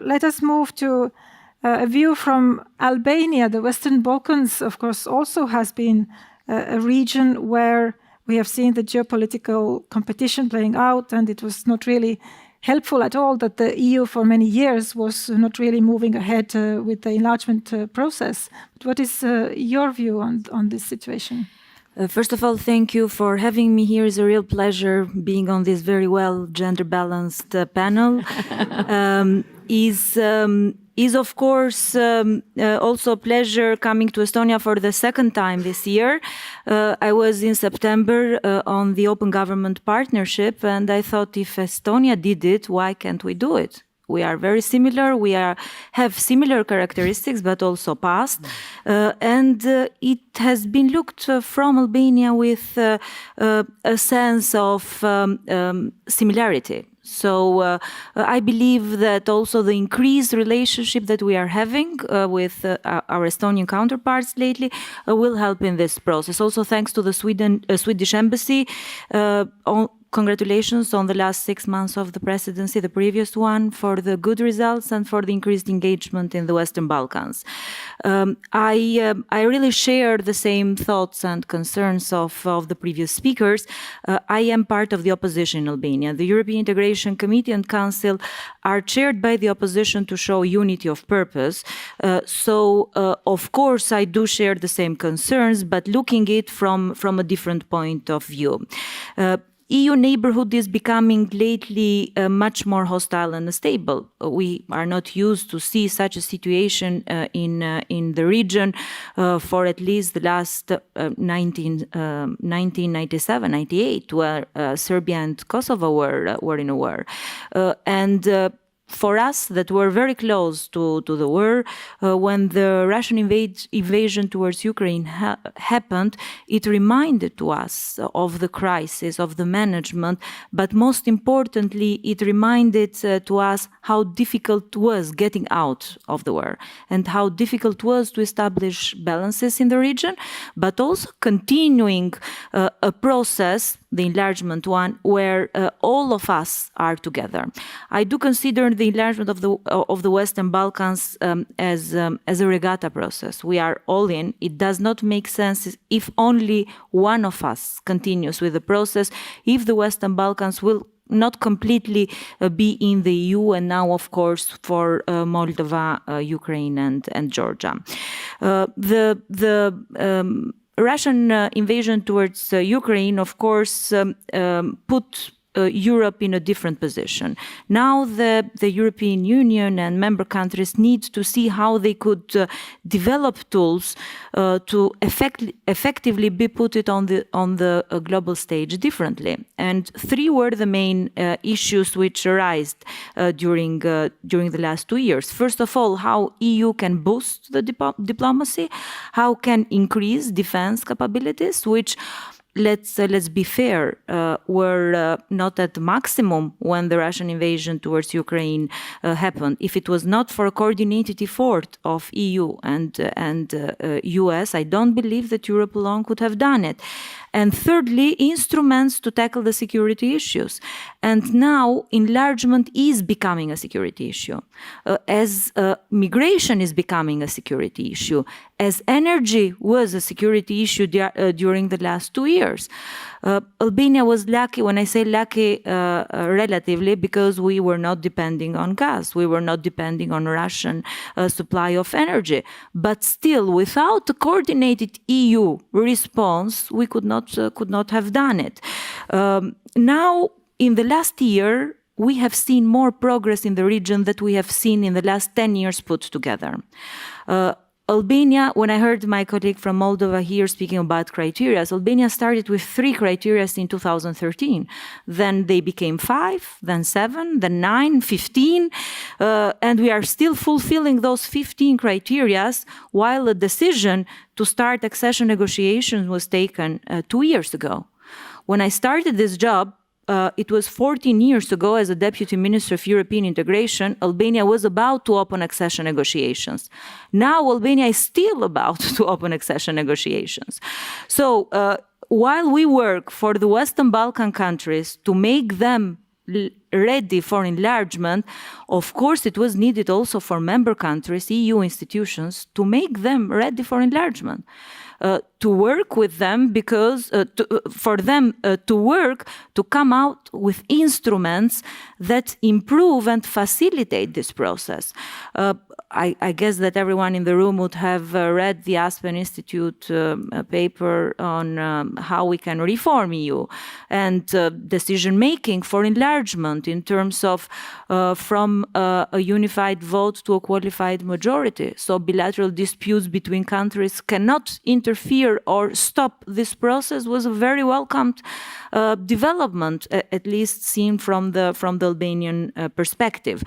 let us move to a view from Albania. The Western Balkans, of course, also has been a region where we have seen the geopolitical competition playing out, and it was not really helpful at all that the EU for many years was not really moving ahead with the enlargement process. But what is your view on this situation? First of all, thank you for having me here. It's a real pleasure being on this very well gender-balanced panel. Is of course also a pleasure coming to Estonia for the second time this year. I was in September on the Open Government Partnership, and I thought if Estonia did it, why can't we do it? We are very similar, have similar characteristics, but also past. And it has been looked from Albania with a sense of similarity. So I believe that also the increased relationship that we are having with our Estonian counterparts lately will help in this process. Also thanks to the Swedish Embassy. Congratulations on the last 6 months of the presidency, the previous one, for the good results and for the increased engagement in the Western Balkans. I really share the same thoughts and concerns of the previous speakers. I am part of the opposition in Albania. The European Integration Committee and Council are chaired by the opposition to show unity of purpose. So, of course, I do share the same concerns, but looking at it from a different point of view. EU neighborhood is becoming lately much more hostile and unstable. We are not used to see such a situation in the region for at least the last 1997-98, where Serbia and Kosovo were in a war. For us that were very close to the war, when the Russian invasion towards Ukraine happened, it reminded to us of the crisis, of the management, but most importantly, it reminded to us how difficult it was getting out of the war and how difficult it was to establish balances in the region, but also continuing a process, the enlargement one, where all of us are together. I do consider the enlargement of the Western Balkans as a regatta process. We are all in. It does not make sense if only one of us continues with the process, if the Western Balkans will not completely be in the EU, and now, of course, for Moldova, Ukraine, and Georgia. The Russian invasion towards Ukraine, of course, put Europe in a different position. Now the European Union and member countries need to see how they could develop tools to effectively be put it on the global stage differently. And 3 were the main issues which arose during the last 2 years. First of all, how EU can boost the diplomacy, how can increase defense capabilities, which let's be fair, were not at the maximum when the Russian invasion towards Ukraine happened. If it was not for a coordinated effort of EU and US, I don't believe that Europe alone could have done it. And thirdly, instruments to tackle the security issues. And now enlargement is becoming a security issue, as migration is becoming a security issue, as energy was a security issue during the last 2 years. Albania was lucky, when I say lucky relatively, because we were not depending on gas. We were not depending on Russian supply of energy. But still, without a coordinated EU response, we could not have done it. Now, in the last year, we have seen more progress in the region that we have seen in the last 10 years put together. Albania, when I heard my colleague from Moldova here speaking about criteria, Albania started with 3 criteria in 2013. Then they became 5, then 7, then 9, 15, and we are still fulfilling those 15 criteria, while a decision to start accession negotiations was taken 2 years ago. When I started this job, it was 14 years ago, as a Deputy Minister of European Integration, Albania was about to open accession negotiations. Now Albania is still about to open accession negotiations. So while we work for the Western Balkan countries to make them ready for enlargement, of course it was needed also for member countries, EU institutions, to make them ready for enlargement. To work with them because for them to work to come out with instruments that improve and facilitate this process. I guess that everyone in the room would have read the Aspen Institute paper on how we can reform EU and decision making for enlargement in terms of from a unified vote to a qualified majority. So bilateral disputes between countries cannot interfere or stop this process was a very welcomed development, at least seen from the Albanian perspective.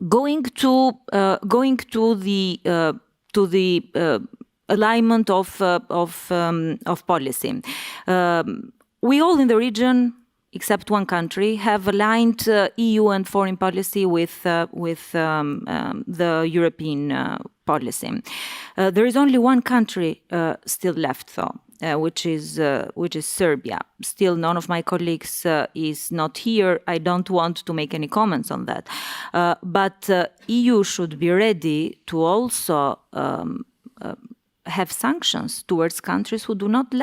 Going to the alignment of policy, we all in the region, except one country, have aligned EU and foreign policy with the European policy. There is only one country still left, though, which is Serbia. Still, none of my colleagues is not here. I don't want to make any comments on that. But EU should be ready to also have sanctions towards countries who do not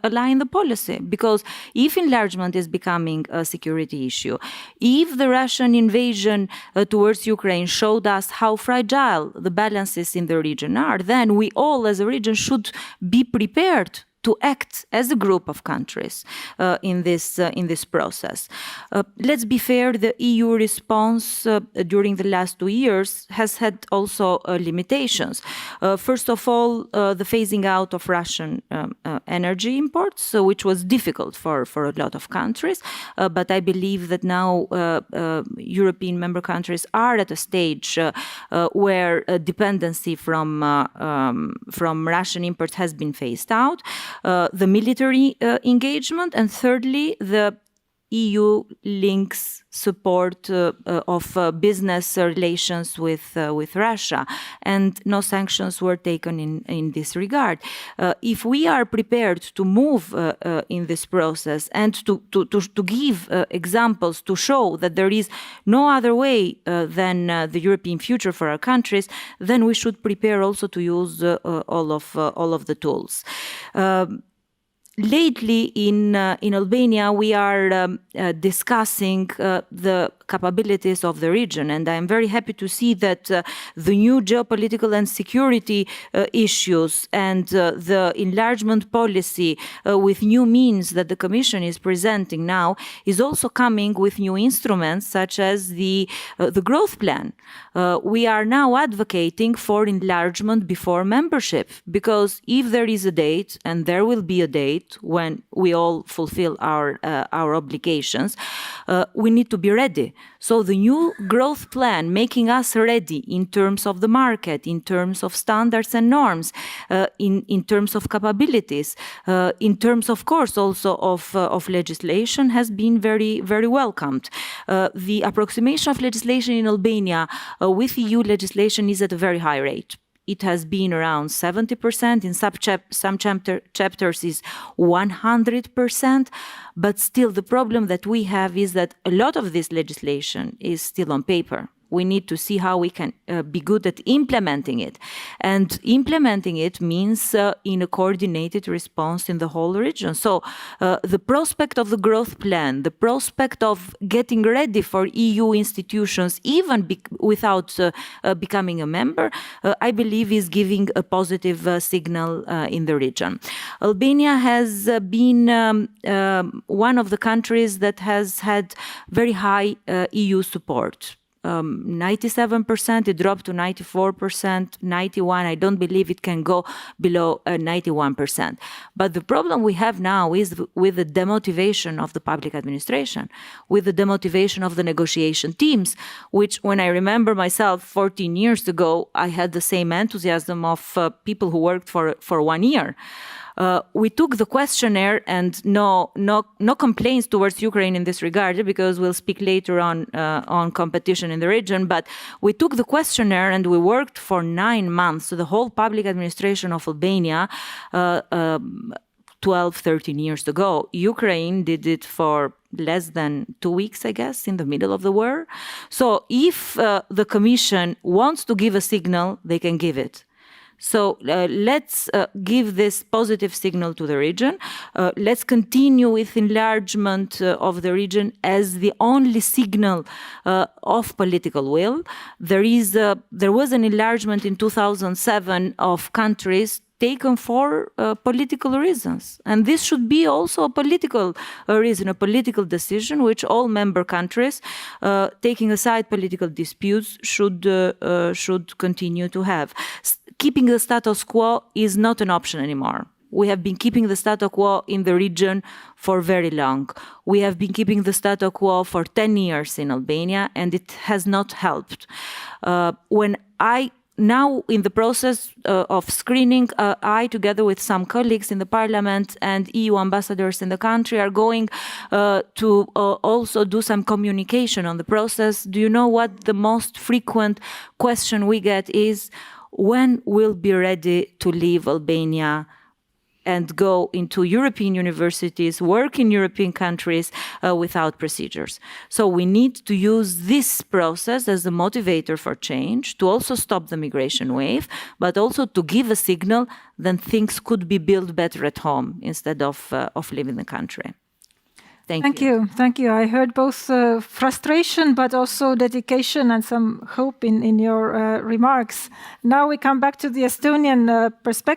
align the policy. Because if enlargement is becoming a security issue, if the Russian invasion towards Ukraine showed us how fragile the balances in the region are, then we all as a region should be prepared to act as a group of countries in this process. Let's be fair, the EU response during the last 2 years has had also limitations. First of all, the phasing out of Russian energy imports, which was difficult for a lot of countries. But I believe that now European member countries are at a stage where dependency from Russian imports has been phased out. The military engagement, and thirdly, the EU links support of business relations with Russia, and no sanctions were taken in this regard. If we are prepared to move in this process and to give examples to show that there is no other way than the European future for our countries, then we should prepare also to use all of the tools. Lately, in Albania, we are discussing the capabilities of the region, and I am very happy to see that the new geopolitical and security issues and the enlargement policy with new means that the Commission is presenting now is also coming with new instruments such as the growth plan. We are now advocating for enlargement before membership, because if there is a date, and there will be a date when we all fulfill our obligations, we need to be ready. So the new growth plan, making us ready in terms of the market, in terms of standards and norms, in terms of capabilities, in terms, of course, also of legislation, has been very, very welcomed. The approximation of legislation in Albania with EU legislation is at a very high rate. It has been around 70%, in some chapters is 100%, but still the problem that we have is that a lot of this legislation is still on paper. We need to see how we can be good at implementing it. And implementing it means in a coordinated response in the whole region. So the prospect of the growth plan, the prospect of getting ready for EU institutions, even without becoming a member, I believe is giving a positive signal in the region. Albania has been one of the countries that has had very high EU support. 97%, it dropped to 94%, 91%. I don't believe it can go below 91%. But the problem we have now is with the demotivation of the public administration, with the demotivation of the negotiation teams, which, when I remember myself 14 years ago, I had the same enthusiasm of people who worked for 1 year. We took the questionnaire, and no complaints towards Ukraine in this regard, because we'll speak later on competition in the region. But we took the questionnaire and we worked for 9 months. So the whole public administration of Albania, 12, 13 years ago. Ukraine did it for less than 2 weeks, I guess, in the middle of the war. So if the Commission wants to give a signal, they can give it. So let's give this positive signal to the region. Let's continue with enlargement of the region as the only signal of political will. There was an enlargement in 2007 of countries taken for political reasons. And this should be also a political reason, a political decision, which all member countries, taking aside political disputes, should continue to have. Keeping the status quo is not an option anymore. We have been keeping the status quo in the region for very long. We have been keeping the status quo for 10 years in Albania, and it has not helped. Now, in the process of screening, I, together with some colleagues in the parliament and EU ambassadors in the country, are going to also do some communication on the process. Do you know what the most frequent question we get is? When we'll be ready to leave Albania and go into European universities, work in European countries without procedures. So we need to use this process as a motivator for change, to also stop the migration wave, but also to give a signal that things could be built better at home instead of leaving the country. Thank you. Thank you. I heard both frustration, but also dedication and some hope in your remarks. Now we come back to the Estonian perspective.